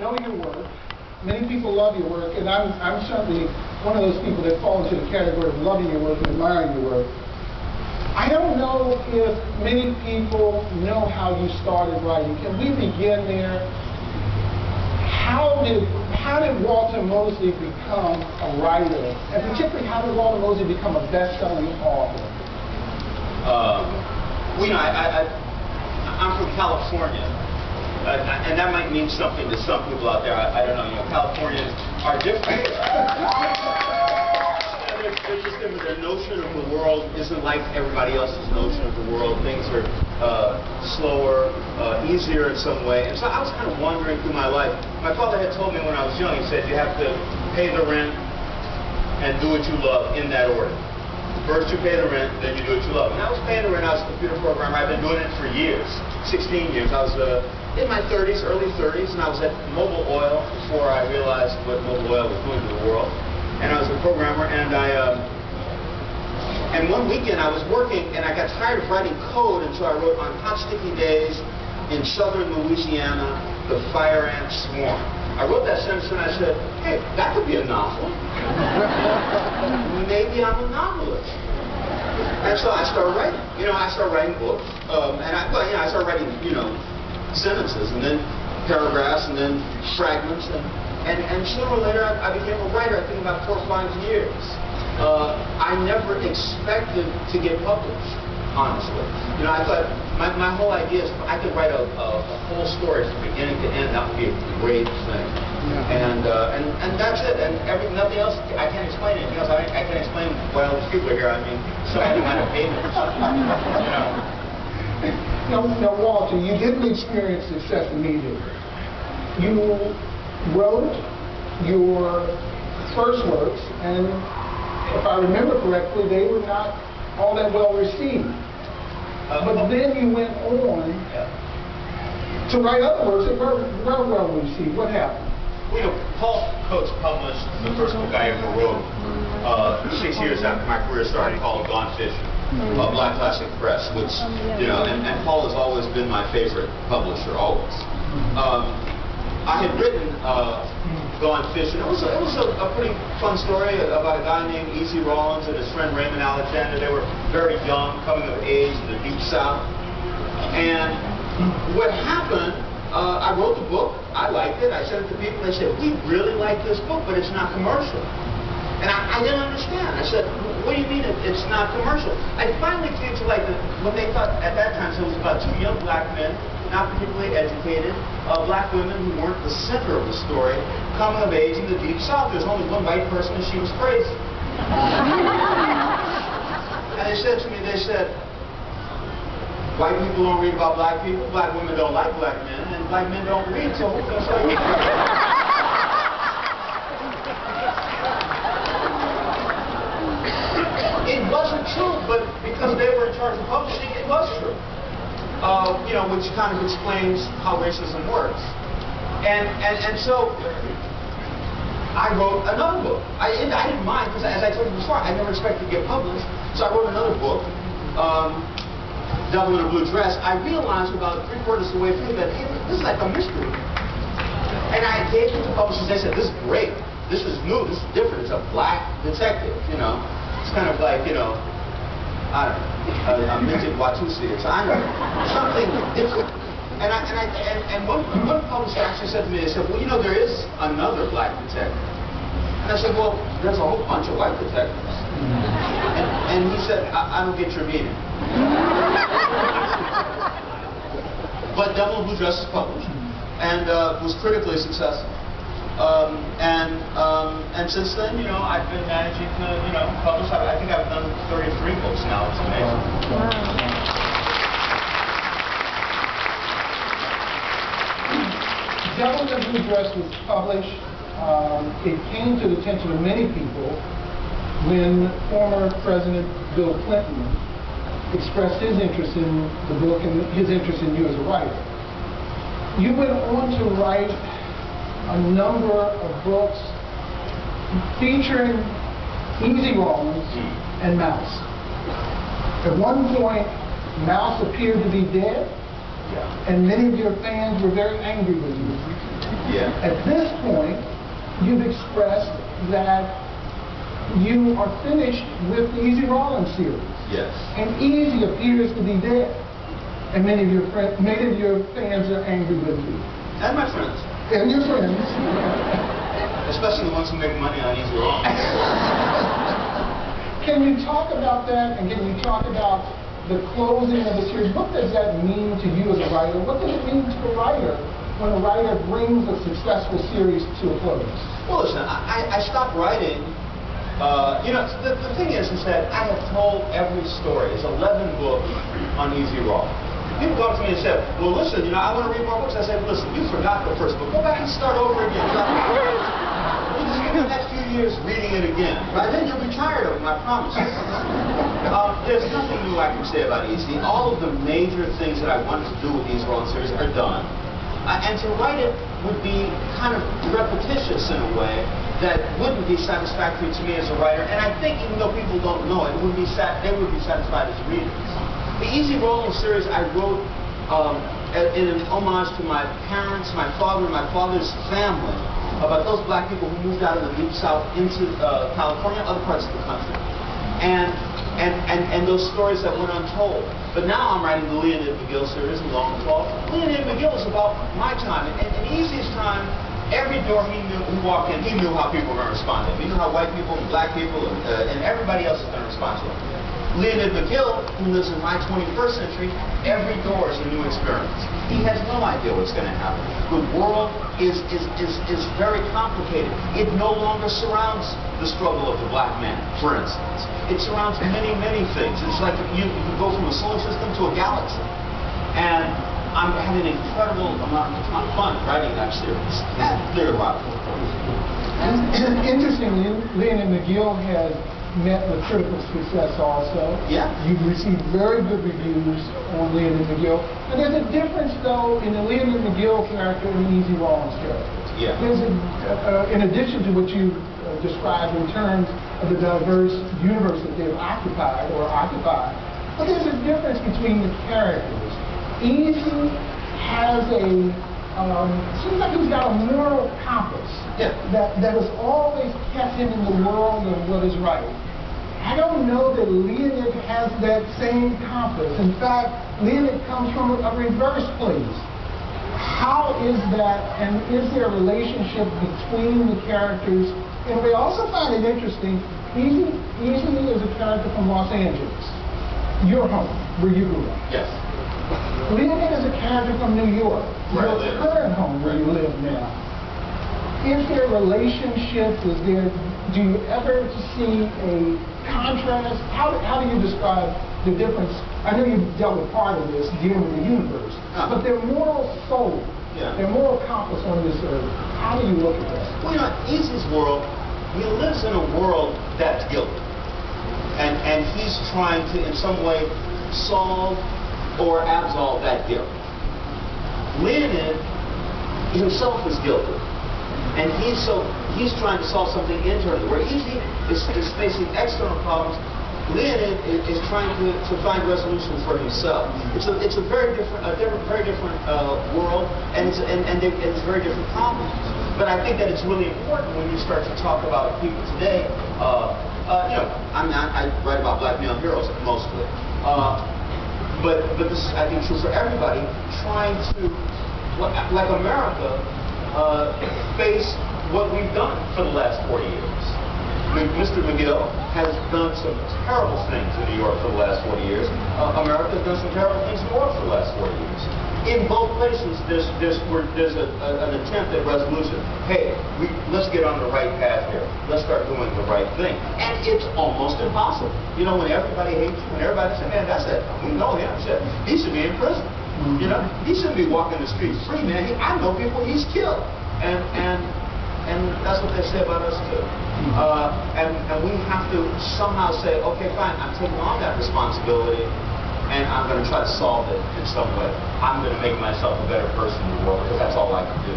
know your work. Many people love your work, and I'm certainly one of those people that fall into the category of loving your work and admiring your work. I don't know if many people know how you started writing. Can we begin there? How did Walter Mosley become a writer? And particularly, how did Walter Mosley become a best-selling author? Well, you know, I'm from California. And that might mean something to some people out there. I don't know. You know, Californians are different. They're just different. Their notion of the world isn't like everybody else's notion of the world. Things are slower, easier in some way. And so I was kind of wandering through my life. My father had told me when I was young, he said, you have to pay the rent and do what you love in that order. First you pay the rent, then you do what you love. And I was paying the rent. I was a computer programmer. I've been doing it for years, 16 years. I was in my 30s, early 30s, and I was at Mobil Oil before I realized what Mobil Oil was doing to the world. And I was a programmer, and and one weekend I was working, and I got tired of writing code, and so I wrote, on hot sticky days in southern Louisiana, the fire ants swarm. I wrote that sentence, and I said, hey, that could be a novel. Maybe I'm a novelist. And so I started writing. You know, I started writing books, and I started writing, you know, sentences, and then paragraphs, and then fragments, and sooner or later I became a writer. I think about 4 or 5 years. I never expected to get published, honestly. You know, I thought my whole idea is if I could write a whole story from beginning to end, that would be a great thing. Yeah. And that's it. And nothing else. I can't explain anything else. I can't explain why all these people are here. I mean, somebody might have paid me or something. You know. Now, Walter, you didn't experience success immediately. You wrote your first works, and if I remember correctly, they were not all that well received. But then you went on to write other works that were well received. What happened? Well, you know, Paul Coates published the first book I ever wrote 6 years after my career started, called Gone Fishing. Black Classic Press, which, you know, and Paul has always been my favorite publisher, always. I had written Gone Fishing. It was a pretty fun story about a guy named Easy Rollins and his friend Raymond Alexander. They were very young, coming of age in the Deep South. And what happened, I wrote the book, I liked it, I sent it to people, they said, we really like this book, but it's not commercial. And I didn't understand. I said, what do you mean it's not commercial? I finally came to like what they thought at that time, so it was about 2 young black men, not particularly educated, black women who weren't the center of the story, coming of age in the Deep South. There's only one white person and she was crazy. And they said to me, they said, white people don't read about black people, black women don't like black men, and black men don't read, so who's going to show you? It wasn't true, but because they were in charge of publishing, it was true. You know, which kind of explains how racism works. And so I wrote another book. I didn't mind, because as I told you before, I never expected to get published. So I wrote another book, Devil in a Blue Dress. I realized about 3/4 of the way through that, hey, this is like a mystery. And I gave it to publishers. They said, this is great. This is new. This is different. It's a black detective, you know. It's kind of like, you know, I don't know, a midget Watusi or something different. And one publisher actually said to me, they said, well, you know, there is another black detective. And I said, well, there's a whole bunch of white detectives. And he said, I don't get your meaning. But Devil in Blue Dress is published and was critically successful. And since then, you know, I've been managing to, you know, publish. I think I've done 33 books now. It's amazing. Wow. Devil in a Blue Dress was published. It came to the attention of many people when former President Bill Clinton expressed his interest in the book and his interest in you as a writer. You went on to write a number of books featuring Easy Rollins and Mouse. At one point, Mouse appeared to be dead, and many of your fans were very angry with you. Yeah. At this point, you've expressed that you are finished with the Easy Rollins series. Yes. And Easy appears to be dead. And many of your fans are angry with you. And my friends. And your friends. Especially the ones who make money on Easy Rollins. Can you talk about that, and can you talk about the closing of the series? What does that mean to you as a writer? What does it mean to a writer when a writer brings a successful series to a close? Well, listen, I stopped writing. The thing is that I have told every story. It's 11 books on Easy Rollins. People come to me and say, well, listen, I want to read more books. I said, listen, you forgot the first book. Go back and start over again. You just spend the next few years reading it again. By then you'll be tired of them, I promise you. There's nothing new I can say about Easy. All of the major things that I wanted to do with the Easy Rollins series are done. And to write it would be kind of repetitious in a way that wouldn't be satisfactory to me as a writer. And I think even though people don't know it, they would be satisfied as readers. The Easy Rollins series I wrote in an homage to my parents, my father, and my father's family, about those black people who moved out of the Deep South into California and other parts of the country. And those stories that went untold. But now I'm writing the Leonid McGill series, Long Tall. Leonid McGill is about my time. And in Easy's time, every door he walked in, he knew how people were going to respond to him. He knew how white people and black people and everybody else is going to respond to him. Leonid McGill, who lives in my 21st century, every door is a new experience. He has no idea what's going to happen. The world is very complicated. It no longer surrounds the struggle of the black man, for instance. It surrounds many, many things. It's like you go from a solar system to a galaxy. And I'm having an incredible amount of fun writing that series. And there are a lot of Interestingly, Leonid McGill has met with critical success also. Yeah. You've received very good reviews on Leonid McGill. And there's a difference, though, in the Leonid McGill character and the Easy Rollins character. Yeah. There's in addition to what you described in terms of the diverse universe that they've occupied or occupied, but there's a difference between the characters. Easy has seems like he's got a moral compass that has always kept him in the world of what is right. I don't know that Leonid has that same compass. In fact, Leonid comes from a reverse place. How is that, and is there a relationship between the characters? And we also find it interesting, Easy is a character from Los Angeles, your home, where you grew up. Yes. Leonid is a character from New York, your current home where you live now. Is there a relationship? Do you ever see a contrast? How do you describe the difference? I know you dealt with part of this, dealing with the universe, but their moral soul, their moral compass on this earth, how do you look at that? Well, Easy's world, he lives in a world that's guilty. And he's trying to, in some way, solve or absolve that guilt. Leonid himself is guilty. And he's trying to solve something internally. Where Easy is facing external problems, Leonid is trying to find resolution for himself. It's a very different world, and it's very different problems. But I think that it's really important when you start to talk about people today. I write about black male heroes mostly, but this is, I think, true for everybody. Trying to, like America, face what we've done for the last 40 years. Mr. McGill has done some terrible things in New York for the last 40 years. America has done some terrible things in the world for the last 40 years. In both places, there's an attempt at resolution. Hey, let's get on the right path here. Let's start doing the right thing. And it's almost impossible. When everybody hates you, when everybody says, man, that's it. We know him. Shit. He should be in prison. He shouldn't be walking the streets free, man. I know people he's killed. And that's what they say about us too. And we have to somehow say, okay, fine, I'm taking on that responsibility, and I'm going to try to solve it in some way. I'm going to make myself a better person in the world, because that's all I can do.